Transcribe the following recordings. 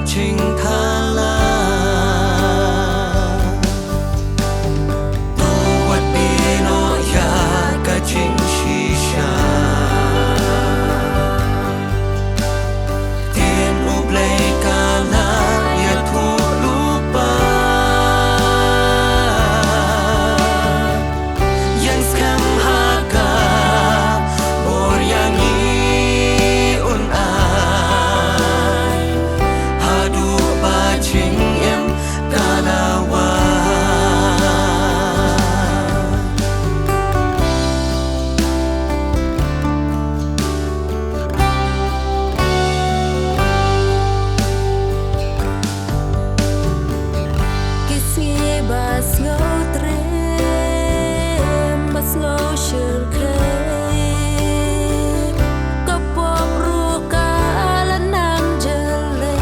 trình tha la tu quạt bi nó ya cả trình shisha tiền u play cả la ya thu lupa yang scam haka bor yang un ai hadu ba ching em kalawa Bas ngâu trem, bas ngâu shir krem, kapok ruka ala nang jale.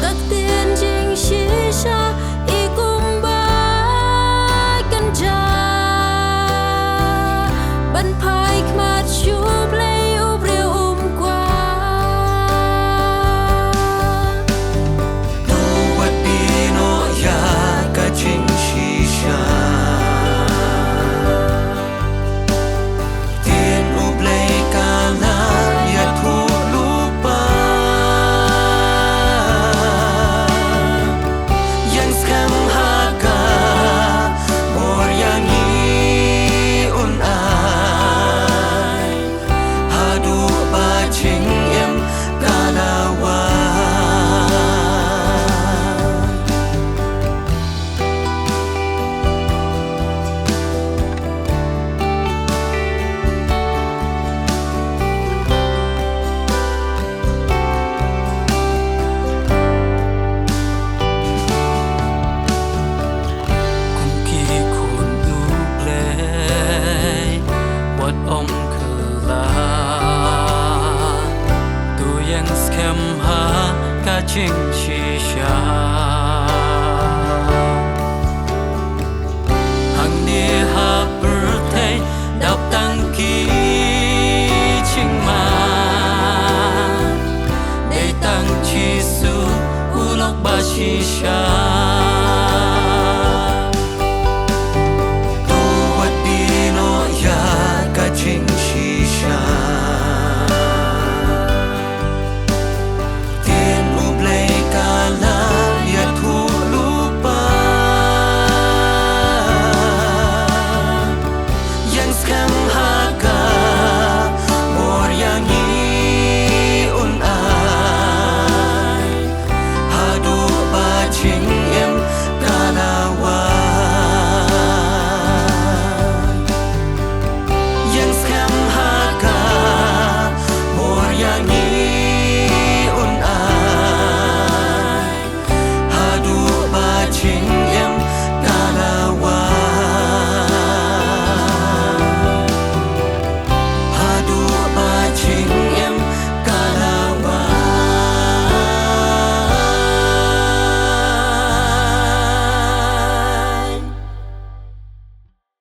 Các tiên trình shisha ikum bay ganja, ban phai khmat chub lay ubriu qua. Trình shisha tiền u play cả la ya thu lupa yang scam haka bor yang un ai hadu ba ching em kalawa om khla tu yang scam ha ka ching shisha